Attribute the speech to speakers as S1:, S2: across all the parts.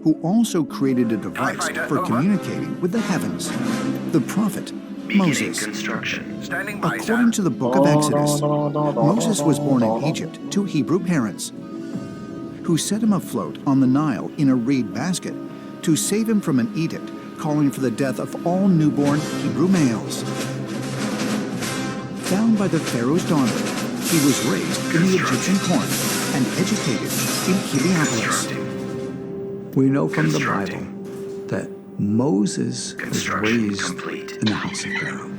S1: who also created a device for communicating with the heavens, the prophet Moses. According to the book of Exodus, Moses was born in Egypt to Hebrew parents, who set him afloat on the Nile in a reed basket to save him from an edict calling for the death of all newborn Hebrew males. Found by the Pharaoh's daughter, he was raised in the Egyptian court and educated in Heliopolis.
S2: We know from the Bible that Moses was raised in the house of Pharaoh.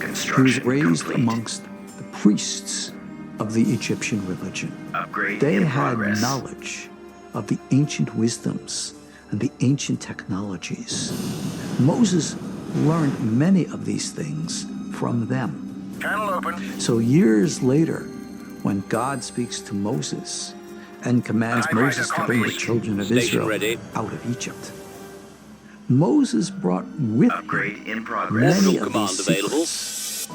S2: He was raised amongst the priests of the Egyptian religion. They had knowledge of the ancient wisdoms and the ancient technologies. Moses learned many of these things from them. So years later, when God speaks to Moses and commands Moses to bring the children of Israel out of Egypt, Moses brought with him many of these secrets.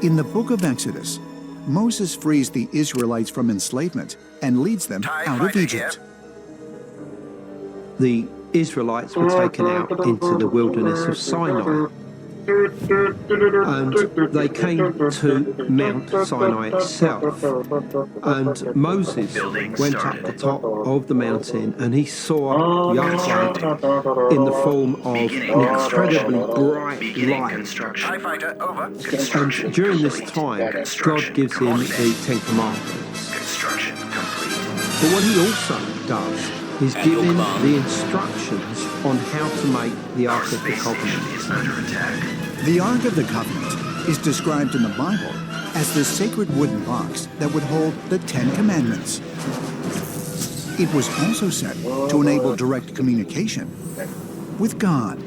S1: In the book of Exodus, Moses frees the Israelites from enslavement and leads them out of Egypt.
S3: The Israelites were taken out into the wilderness of Sinai, and they came to Mount Sinai itself, and Moses went up the top of the mountain and he saw Yahweh in the form of an incredibly bright light. And during this time, God gives him the Ten Commandments. But what he also does is give him the instructions on how to make the Ark of the Covenant.
S1: The Ark of the Covenant is described in the Bible as the sacred wooden box that would hold the Ten Commandments. It was also set to enable direct communication with God.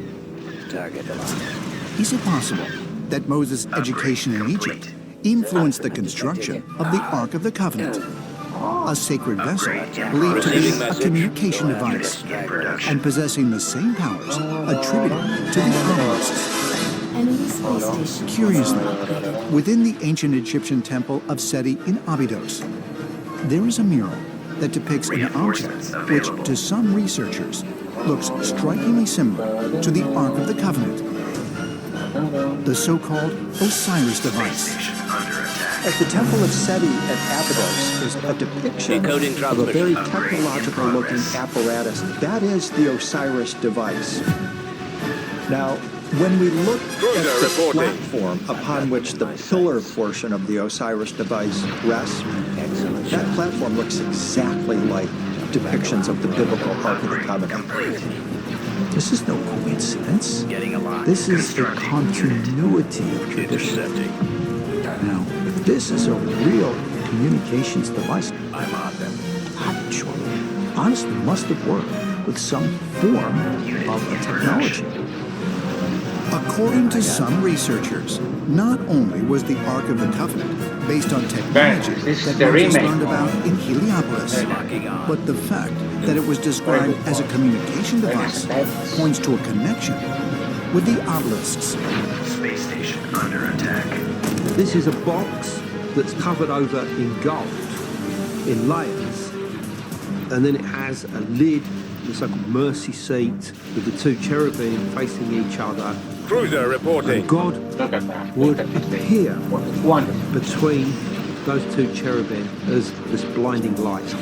S1: Is it possible that Moses' education in Egypt influenced the construction of the Ark of the Covenant, a sacred vessel believed to be a communication device and possessing the same powers attributed to the obelisks? Curiously, within the ancient Egyptian temple of Seti in Abydos, there is a mural that depicts an object which, to some researchers, looks strikingly similar to the Ark of the Covenant, the so-called Osiris device.
S2: At the Temple of Seti at Abydos is a depiction of a very technological-looking apparatus. That is the Osiris device. Now, when we look at the platform upon which the pillar portion of the Osiris device rests, that platform looks exactly like depictions of the biblical Ark of the Covenant. This is no coincidence. This is the continuity of tradition. Now, if this is a real communications device, I'm sure it honestly must have worked with some form of technology.
S1: According to some researchers, not only was the Ark of the Covenant based on technology that Moses learned about in Heliopolis, but the fact that it was described as a communication device points to a connection with the obelisks.
S4: Space station under attack.
S3: This is a box that's covered over in gold, in layers, and then it has a lid, the so-called mercy seat, with the two cherubim facing each other.
S5: Cruiser reporting.
S3: And God would appear between those two cherubim as this blinding light.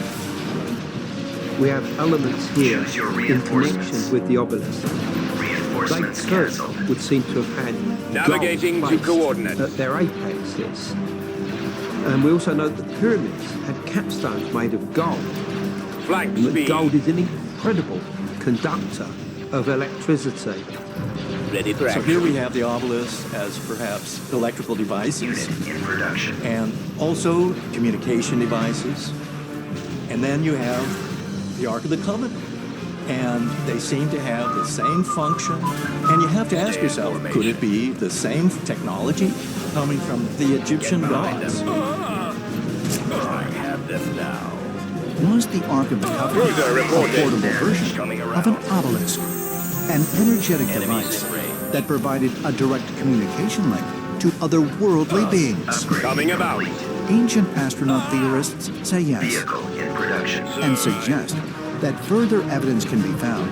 S3: We have elements here in connection with the obelisk. They too would seem to have had
S5: Navigating to coordinates
S3: at their apexes. And we also know that the pyramids had capstones made of gold.
S5: Flank
S3: And that
S5: speed.
S3: gold is an incredible conductor of electricity.
S5: Ready for
S6: So
S5: action.
S6: here we have the obelisk as perhaps electrical devices and also communication devices. And then you have the Ark of the Covenant. And they seem to have the same function. And you have to ask yourself, could it be the same technology coming from the Egyptian gods?
S5: I have this now.
S1: Was the Ark of the Covenant
S5: Cruiser
S1: a
S5: reporting.
S1: portable version of an obelisk, an energetic device that provided a direct communication link to otherworldly beings?
S5: Coming about.
S1: Ancient astronaut theorists say yes, and suggest that further evidence can be found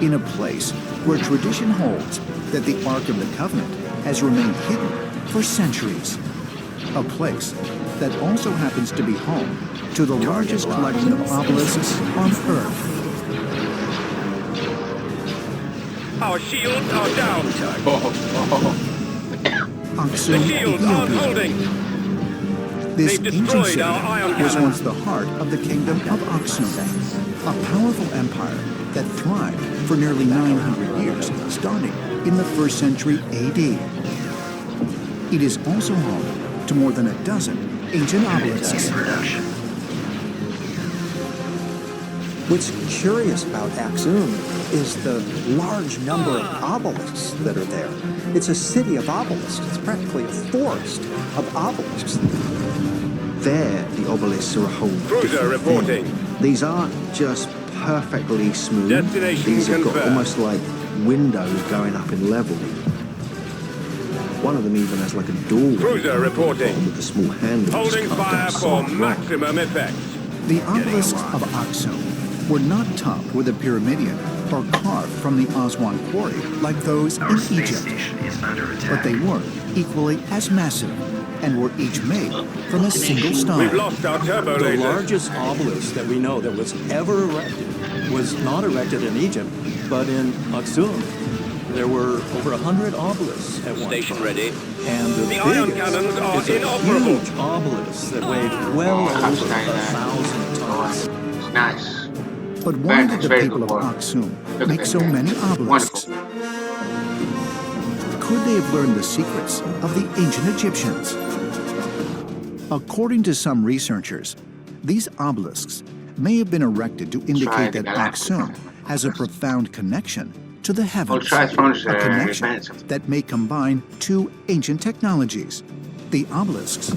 S1: in a place where tradition holds that the Ark of the Covenant has remained hidden for centuries. A place that also happens to be home to the largest collection of obelisks on Earth.
S5: Our shields are down.
S1: Aksum,
S5: The shields aren't
S1: Ethiopia.
S5: holding.
S1: This
S5: They've
S1: ancient
S5: destroyed
S1: city
S5: our ion
S1: was
S5: cannon.
S1: once the heart of the kingdom of Aksum, a powerful empire that thrived for nearly 900 years, starting in the 1st century AD. It is also home to more than a dozen ancient obelisks.
S2: What's curious about Aksum is the large number of obelisks that are there. It's a city of obelisks. It's practically a forest of obelisks.
S7: There, the obelisks are a whole
S5: Cruiser
S7: different
S5: reporting.
S7: thing. These aren't just perfectly smooth.
S5: Destination
S7: These have got
S5: confirmed.
S7: almost like windows going up in level. One of them even has like a doorway
S5: Cruiser reporting.
S7: with a small handle.
S5: Holding fire for maximum effect.
S1: The obelisks of Aksum were not topped with a pyramidion or carved from the Aswan quarry like those in Egypt, but they were equally as massive and were each made from a single
S5: We've
S1: stone.
S5: lost our turbo
S6: The
S5: laser.
S6: largest obelisk that we know that was ever erected was not erected in Egypt, but in Aksum. There were over 100 obelisks at one
S5: Station
S6: time.
S5: ready.
S6: And the
S5: ion
S6: biggest
S5: cannons are
S6: is a
S5: inoperable.
S6: huge obelisk that weighed well over 1,000 tons.
S8: It's nice.
S1: But why did the
S8: Very
S1: people of
S8: good work.
S1: Aksum
S8: Look
S1: make
S8: at
S1: so
S8: that.
S1: many obelisks?
S8: Wonderful.
S1: Could they have learned the secrets of the ancient Egyptians? According to some researchers, these obelisks may have been erected to indicate that Aksum has a profound connection to the heavens,
S8: try phones,
S1: a connection
S8: advanced.
S1: that may combine two ancient technologies, the obelisks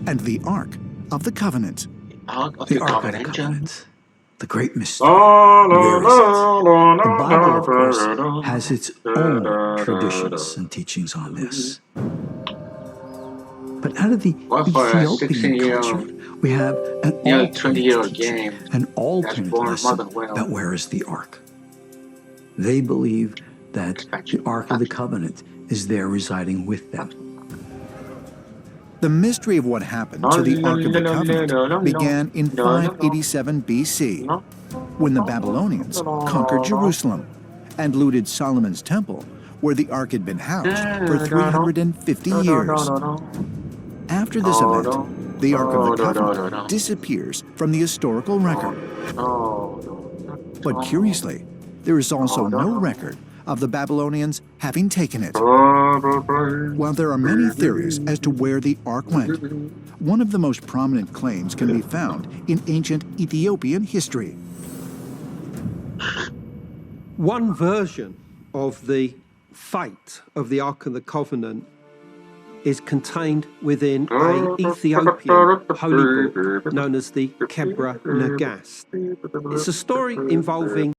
S1: and the Ark of the Covenant.
S2: The Ark of the Covenant, the great mystery. Where is it? The Bible, of course, has its own traditions and teachings on this. But out of the
S8: Well, for a
S2: Ethiopian
S8: 16-year-old,
S2: culture, we have an
S8: nearly
S2: alternate
S8: 20-year-old
S2: teaching,
S8: game
S2: an
S8: that's
S2: alternate
S8: born
S2: lesson
S8: mother well.
S2: about where is the Ark. They believe that the Ark of the Covenant is there residing with them.
S1: The mystery of what happened to the Ark of the Covenant began in 587 BC, when the Babylonians conquered Jerusalem and looted Solomon's temple, where the Ark had been housed for 350 years. After this event, the Ark of the Covenant disappears from the historical record. But curiously, there is also no record of the Babylonians having taken it. While there are many theories as to where the Ark went, one of the most prominent claims can be found in ancient Ethiopian history.
S3: One version of the fate of the Ark of the Covenant is contained within an Ethiopian holy book known as the Kebra Nagast. It's a story involving